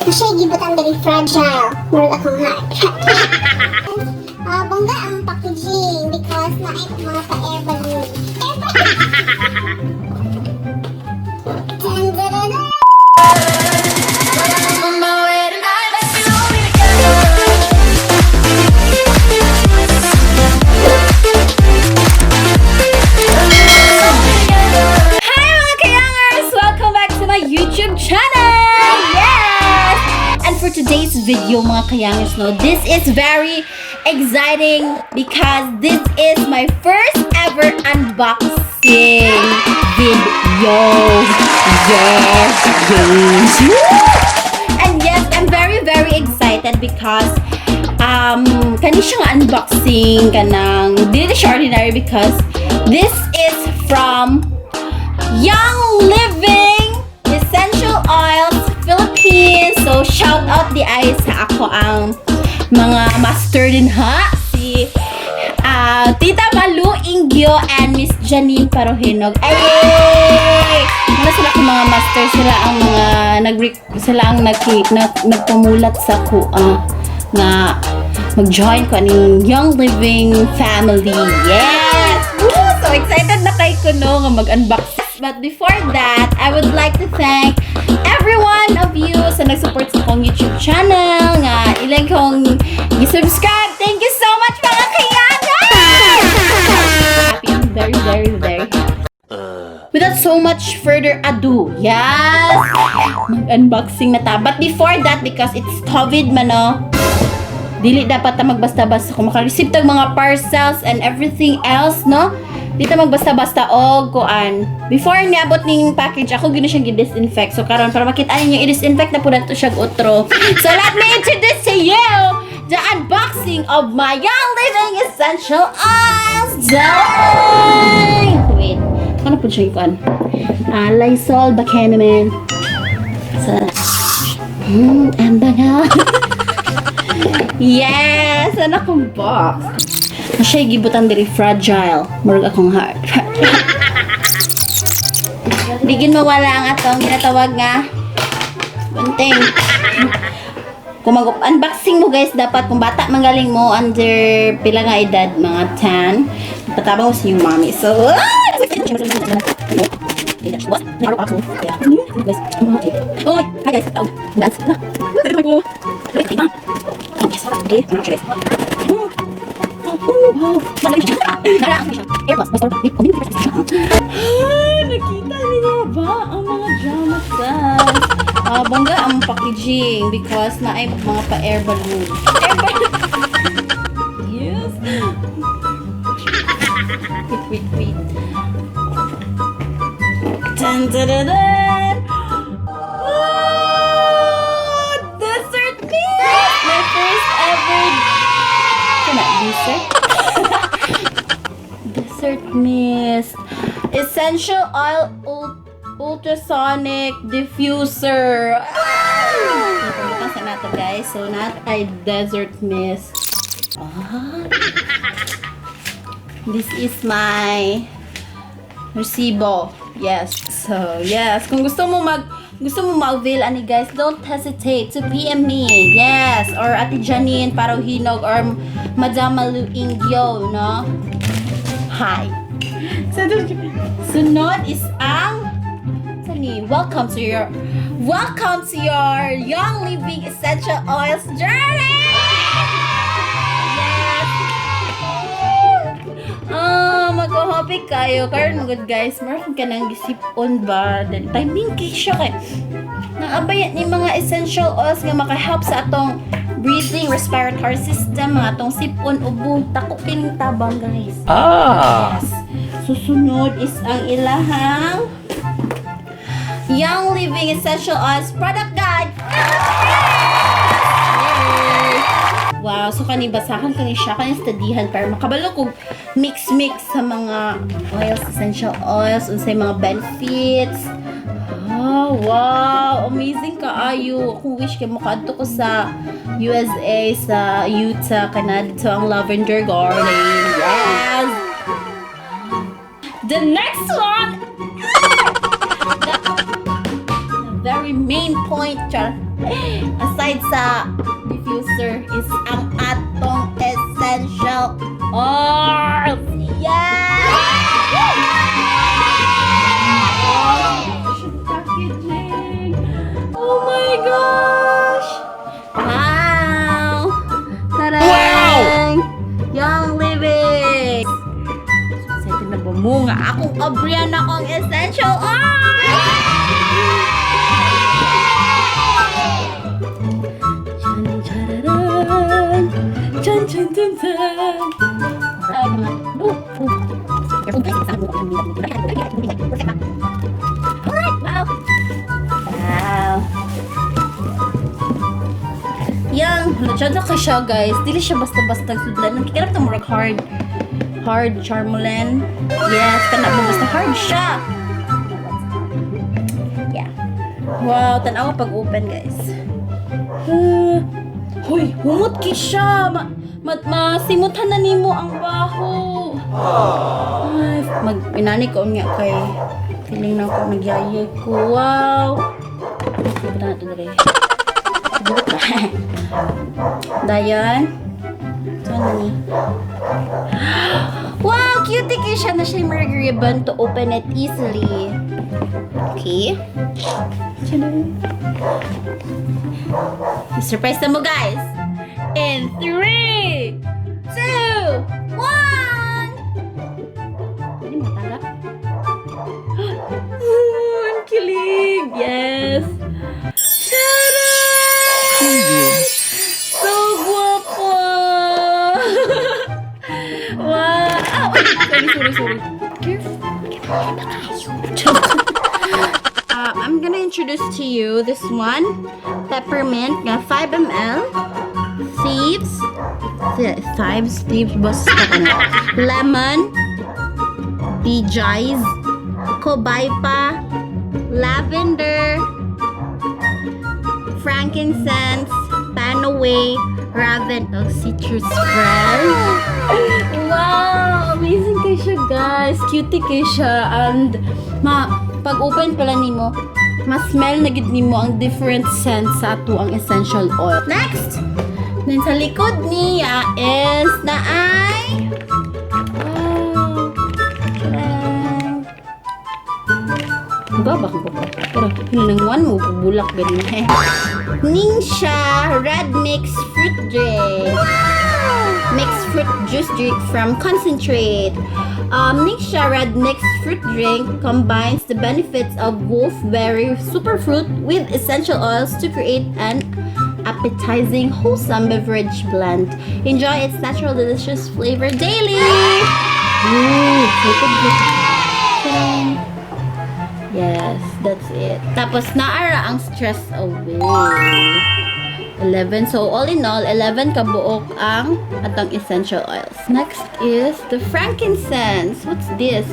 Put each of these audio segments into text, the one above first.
Siya gibutang very fragile. Murag akong heart. Bongga ang packaging because naay mga pa-air balloon. Today's video mga kayangers, no, this is very exciting because this is my first ever unboxing video. Yes, guys. And yes, I'm very excited because kani siya nga unboxing kanang dili siya ordinary because this is from Young Living Essential Oils Philippines. So, shout out di ay sa ako ang mga master din ha. Si Tita Malu Ingyo and Miss Janine Parohinog. Ay! Mga sila ko mga master. Sila ang mga sila ang nagpumulat sa ko nga mag-join ko aning Young Living family. Yes! Woo! So excited na kay ko no nga mag-unbox. But before that, I would like to thank every one of you sa nag-support sa akong YouTube channel nga ilang kong i-subscribe. Thank you so much mga kayana! Happy, I'm very happy. Without so much further ado, yes! Mag-unboxing na ta. But before that, because it's COVID man no, dili dapat ta magbasta-basta kung makareceive tag mga parcels and everything else, no? Dito magbasta-basta og kuan. Before niabot ning package, ako gina siyang gi-disinfect. So karon para makita ninyo i-disinfect na po nato siya utro. So let me introduce to you the unboxing of my Young Living Essential Oils. Wait, ano po siya kuan? Lysol Bacanaman. So, ang bangal. Yes, ano kong box. Siya gibutan diri fragile. Murag akong heart. Digin mawala ang atong ginatawag nga bunting. Kung mag-unboxing mo guys, dapat kung bata manggaling mo under pila nga edad, mga 10, patabang mo sa inyong mommy. So, oh, hi guys. Dance na. Wow! Nakita niyo ba ang mga drama guys? Bongga ang packaging because na ay mga pa-air balloon. Yes! Wait. Dun! Oh! Dessert meal! My first ever dessert mist. Essential oil ultrasonic diffuser. Ito na to guys. So not a dessert mist. This is my resibo. Yes. So yes, kung gusto mo ma-avail ani guys, don't hesitate to PM me. Yes, or Ate Janine Parohinog or Madam Malu Ingyo, no? Hi. Sunod is ang welcome to your Young Living Essential Oils journey. Yes. Mag-hopi kayo karon good guys. Meron ka nang gisipon ba? Then timing kay siya kay naabayat ni mga essential oils nga maka-help sa atong breathing, respiratory system, mga atong sipon, ubo, takupin tabang guys. Yes. Susunod is ang ilahang Young Living Essential Oils Product Guide. Wow, so basahan kani siya, kani studihan para makabalo kog mix sa mga oils, essential oils, unsay mga benefits. Oh, wow, amazing kaayo. Kung wish kay mo kadto ko sa USA, sa Utah, Canada, to ang lavender garden. Yes. The next one, the very main point, Aside sa diffuser is ang atong essential oils. Yes! Packaging. Oh my gosh! Wow! Tada! Wow! Young living! Sa na bumunga akong abriyan akong essential oils! Chan chan chan chan. Wow. Wow. Yang, dyan na kayo siya guys. Dili siya basta-basta sudlan. Kaya na murag hard. Hard charmolan. Yes, kana mo basta hard siya. Yeah. Wow, tanaw pag open guys. Hoy, humot ki siya. Masimutan na nimo ang baho. Ay, inani ko niya kay feeling na ako nagyayay ko. Wow. Ito na ito dali. Sigurot na. Dayan. Saan ni? Wow, cutie kay siya na siya yung ribbon to open it easily. Okay. Surprise na mo guys! In 3, 2, 1! Hindi mo tala? Ang kilig! Yes! Tada! So guwapo! Wow! Sorry. I'm gonna introduce to you this one. Peppermint, 5 ml. Thieves, basta ka na. Lemon, Pijies, Cobaipa, lavender, frankincense, panaway, raven, citrus spread. Wow! Amazing kayo siya, guys. Cutie kayo siya. And, pag open pala nimo, ma-smell na gid nimo ang different scents sa ato ang essential oil. Next! Then sa likod niya is na ay babak ko pa. Pero hinanguan mo bulak ganun. Ningxia Red Mixed Fruit Drink. Mixed fruit juice drink from concentrate. Ningxia Red Mixed Fruit Drink combines the benefits of wolfberry superfruit with essential oils to create an appetizing, wholesome beverage blend. Enjoy its natural, delicious flavor daily. Yes, that's it. Tapos naara ang stress away. 11. So, all in all, 11 kabuok ang atang essential oils. Next is the frankincense. What's this?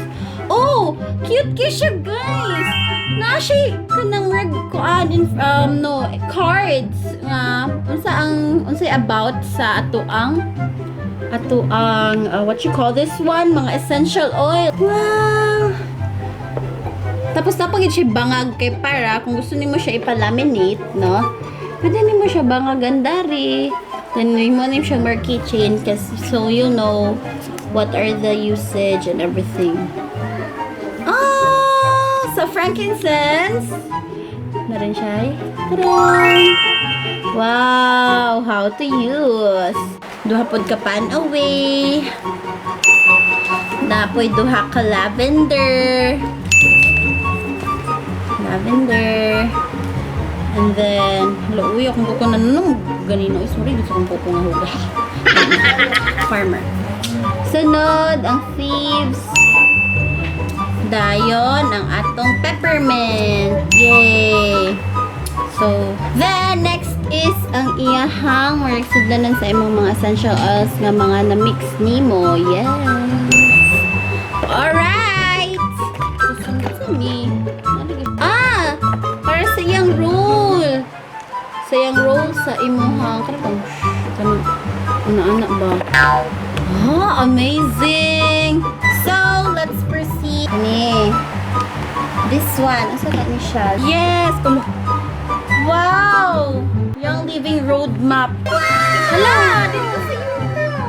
Oh! Cute siya, guys! Na-siya kanang kuan in cards nga unsay about sa ato ang what you call this one, mga essential oil. Wow! Tapos napagid siya bangag kay para kung gusto nimo siya ipalaminate, no? Pwede nimo siya bangagan dari. Then nimo nimo siya more keychain so you know what are the usage and everything. So frankincense. Na rin siya. Taran! Wow! How to use. Duha pod ka panaway. Napoy duha ka lavender. And then, uy, akong kuko na nung ganino. Sorry, gusto kong kuko nga huga. Farmer. Sunod, ang thieves. Dayon, ang atong peppermint. Yay! So, then, next is ang iyahang marisudlanan sa imong mga essential oils nga mga na-mix nimo. Yes! Alright! Susunod sa me. Para sa iyang roll. Sa iyang roll sa imuhang ana-ana ba? Amazing! So, let's proceed. This one. Asa ka ni siya? Yes! Wow! Young Living Roadmap. Hala! Dito sa iyo na.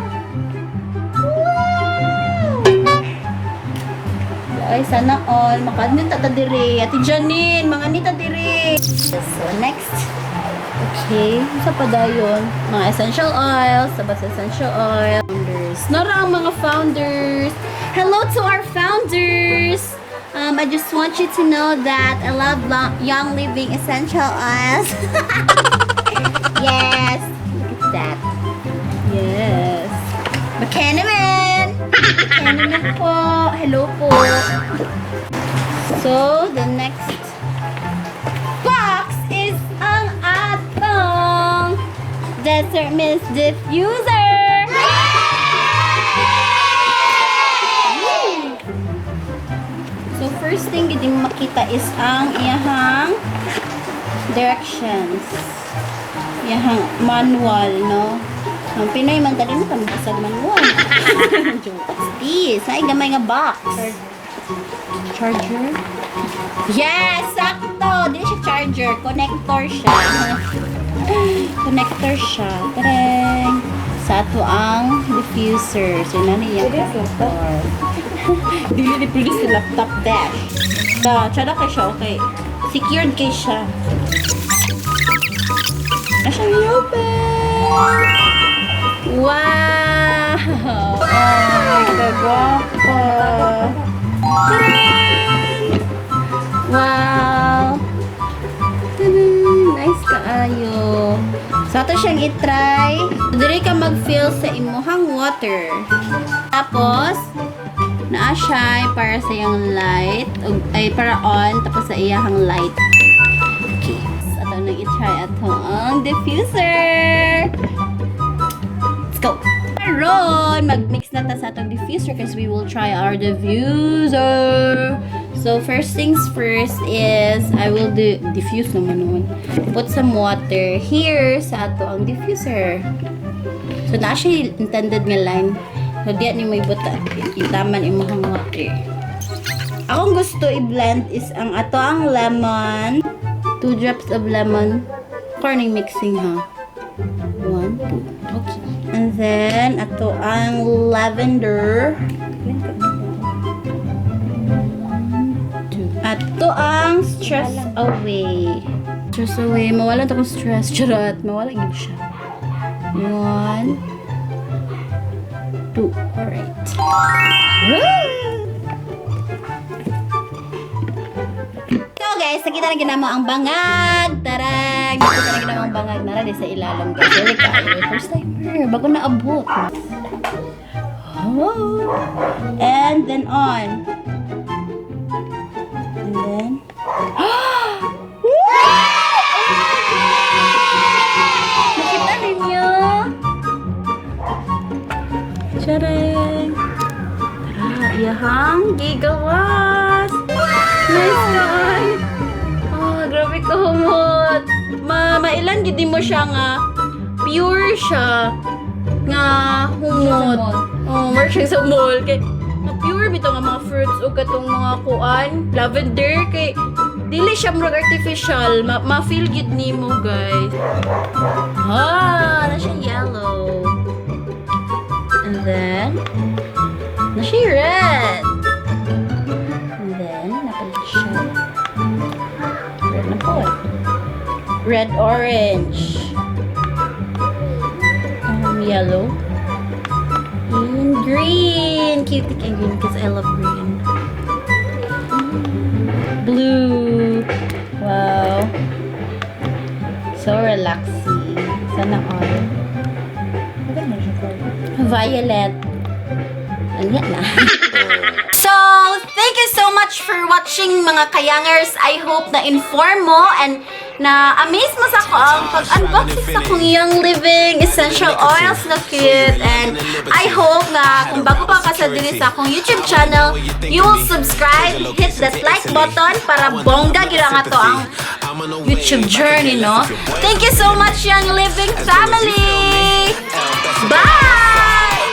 Wow! Ay, sana all. Makanita ta dire. Ate Janine, mga nita dire. So, next. Okay. Sa pa dayon? Mga essential oils. Sabas essential oil. Founders. Nara ang mga founders. Hello to our founders! I just want you to know that I love Young Living Essential Oils. Yes. Look at that. Yes. Makanaman! Makanaman po. Hello po. So, the next box is ang atong Desert Mist Diffuser. So, first thing giting makita is ang iyahang directions. Iyahang manual, no? Ang Pinoy man tali na pambasag manual. What's this? Ay, gamay nga box. Charger? Yes! Sakto! Dili siya charger. Connector siya. Connector siya. Tareng! Sa ato ang diffuser. So, yun na niya connector. Dili produce sa laptop dash. Tsada kay siya, okay. Secured kay siya. Asya niya open! Wow! Oh, kagwapa! Tadaan! Wow! Tadaan! Nice kaayo. So, ato siyang itry. Dili ka mag-fill sa imuhang water. Tapos, naa siya para sa iyang light ay para on tapos sa iyang light. Okay. So, ato nang i-try atong diffuser. Let's go. Aron, mag-mix na ta sa atong diffuser because we will try our diffuser. So first things first is I will diffuse naman nun. Put some water here sa ato ang diffuser. So na siya intended nga line. So diyan ni may buta itaman imong water. Akong gusto i-blend is ang ato ang lemon. 2 drops of lemon. Corning mixing ha. 1, 2. Okay. And then ato ang lavender. Ato ang stress away. Stress away. Mawala akong stress. Charot. Mawala yun siya. 1, 2. Alright. So guys, nakita na ginamo ang bangag. Tarang! Nakita na ginamo ang bangag. Nara di sa ilalim. Kasi first timer. Bago na abot. Oh. And then on. And then nakita ninyo? Tcharing! Tara, iyahang gigawas! Nice guy! Oh, grabe ka humot! Mailan gidi mo siya nga pure siya nga humot. Oh, more siya sa mall. Kay pure bito nga mga fruits o katong mga kuan, lavender kay dili siya murag artificial, ma-feel gid nimo guys. Na siya yellow. And then na siya red. And then napalit siya. Red na po. Red orange. Yellow. And green. Cute and green because I love green. Blue. Wow. So relaxing. Sana all. Violet. Ayan na. So, thank you so much for watching mga kayangers. I hope na inform mo and na amaze mo sa ako ang pag-unboxing sa kong Young Living Essential Oils na cute. And I hope na kung bago pa ka sa din sa akong YouTube channel, you will subscribe, hit that like button para bongga gira nga to ang YouTube journey, no? Thank you so much, Young Living family! Bye!